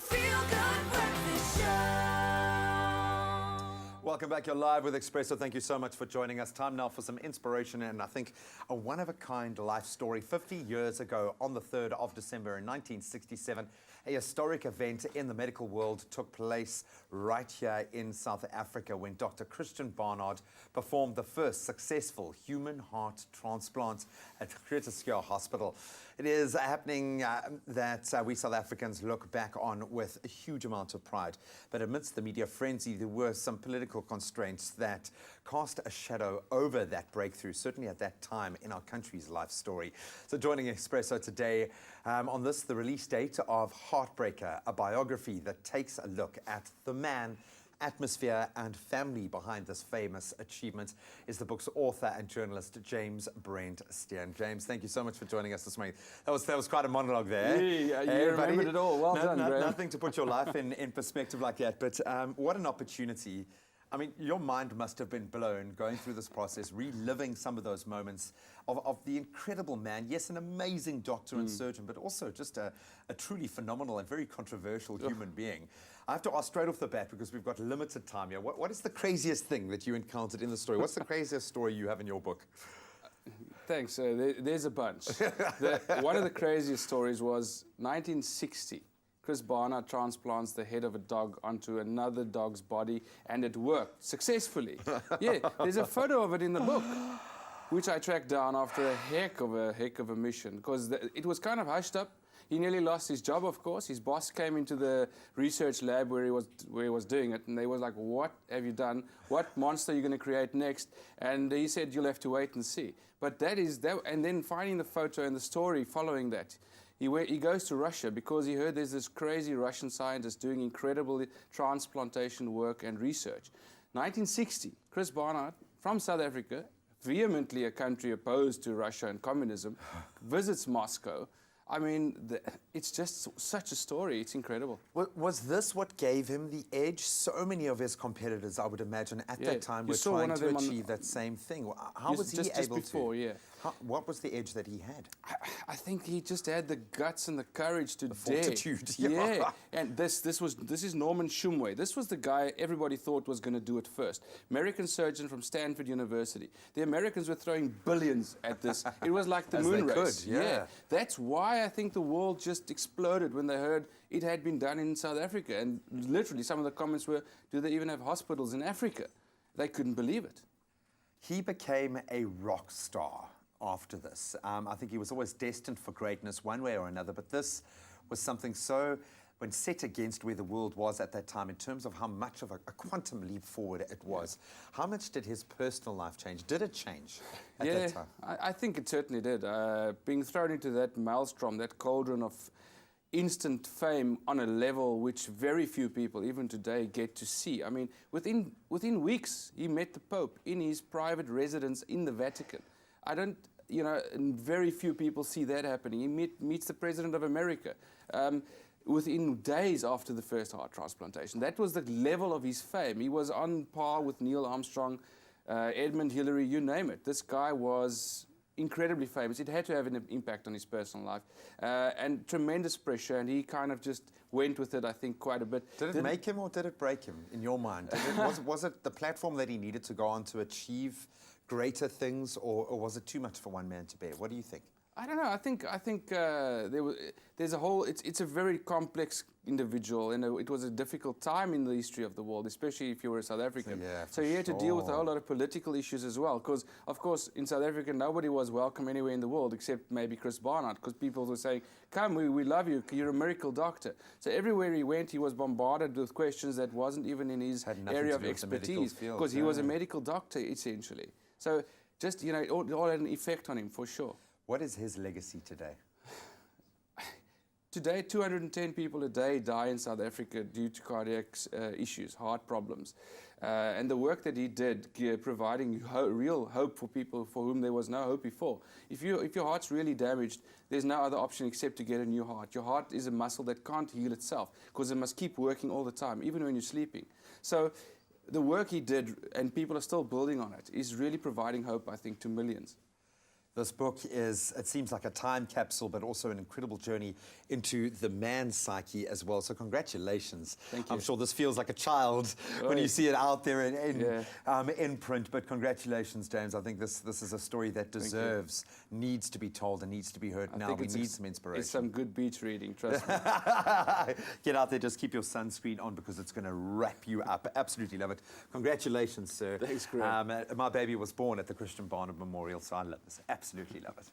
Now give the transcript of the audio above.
feel-good breakfast show. Welcome back. You're live with Expresso. Thank you so much for joining us. Time now for some inspiration and I think a one-of-a-kind life story. 50 years ago, on the 3rd of December in 1967, a historic event in the medical world took place right here in South Africa when Dr. Christiaan Barnard performed the first successful human heart transplant at Groote Schuur Hospital. It is happening that we South Africans look back on with a huge amount of pride. But amidst the media frenzy, there were some political constraints that cast a shadow over that breakthrough, certainly at that time in our country's life story. So joining Expresso today on this, the release date of Heartbreaker, a biography that takes a look at the man, atmosphere and family behind this famous achievement, is the book's author and journalist James-Brent Styan. James, thank you so much for joining us this morning. That was quite a monologue there. Yeah, you remembered it all. Well done, Graham. Nothing to put your life in perspective like that, but what an opportunity. I mean, your mind must have been blown going through this process, reliving some of those moments of the incredible man. Yes, an amazing doctor and surgeon, but also just a truly phenomenal and very controversial human being. I have to ask straight off the bat, because we've got limited time here, what is the craziest thing that you encountered in the story? What's the craziest story you have in your book? Thanks. There's a bunch. One of the craziest stories was 1960. Chris Barnard transplants the head of a dog onto another dog's body, and it worked successfully. Yeah, there's a photo of it in the book, which I tracked down after a heck of a mission, because it was kind of hushed up. He nearly lost his job, of course. His boss came into the research lab where he was doing it, and they was like, "What have you done? What monster are you going to create next?" And he said, "You'll have to wait and see." But that is that, and then finding the photo and the story following that. He goes to Russia because he heard there's this crazy Russian scientist doing incredible transplantation work and research. 1960, Chris Barnard from South Africa, vehemently a country opposed to Russia and communism, visits Moscow. I mean, it's just such a story. It's incredible. Was this what gave him the edge? So many of his competitors, I would imagine, at that time were trying to achieve that same thing. How was he able to? What was the edge that he had? I think he just had the guts and the courage to dare. Fortitude. Yeah. And this is Norman Shumway. This was the guy everybody thought was going to do it first. American surgeon from Stanford University. The Americans were throwing billions at this. It was like the moon race. Yeah. That's why I think the world just exploded when they heard it had been done in South Africa. And literally some of the comments were, do they even have hospitals in Africa? They couldn't believe it. He became a rock star after this. I think he was always destined for greatness one way or another, but this was something so, when set against where the world was at that time, in terms of how much of a quantum leap forward it was, how much did his personal life change? Did it change at that time? I think it certainly did. Being thrown into that maelstrom, that cauldron of instant fame on a level which very few people, even today, get to see. I mean, within weeks, he met the Pope in his private residence in the Vatican. Very few people see that happening. He meets the President of America within days after the first heart transplantation. That was the level of his fame. He was on par with Neil Armstrong, Edmund Hillary, you name it. This guy was incredibly famous. It had to have an impact on his personal life and tremendous pressure, and he kind of just went with it, I think, quite a bit. Did it make him or did it break him, in your mind? Was it the platform that he needed to go on to achieve greater things, or was it too much for one man to bear? What do you think? I don't know. I think there's a whole. It's a very complex individual, and it was a difficult time in the history of the world, especially if you were a South African. So you had to deal with a whole lot of political issues as well. Because of course, in South Africa, nobody was welcome anywhere in the world except maybe Chris Barnard, because people were saying, "Come, we love you. You're a miracle doctor." So everywhere he went, he was bombarded with questions that wasn't even in his area of expertise, because he was a medical doctor essentially. So just it all had an effect on him for sure. What is his legacy today? Today, 210 people a day die in South Africa due to cardiac issues, heart problems. And the work that he did, providing real hope for people for whom there was no hope before. If your heart's really damaged, there's no other option except to get a new heart. Your heart is a muscle that can't heal itself, because it must keep working all the time, even when you're sleeping. So the work he did, and people are still building on it, is really providing hope, I think, to millions. This book is, it seems like a time capsule, but also an incredible journey into the man's psyche as well. So congratulations. Thank you. I'm sure this feels like a child when you see it out there in print, but congratulations, James. I think this is a story that deserves, needs to be told and needs to be heard now. We need some inspiration. It's some good beach reading, trust me. Get out there, just keep your sunscreen on because it's going to wrap you up. Absolutely love it. Congratulations, sir. Thanks, Graham. My baby was born at the Christiaan Barnard Memorial, so I love this. Absolutely love it.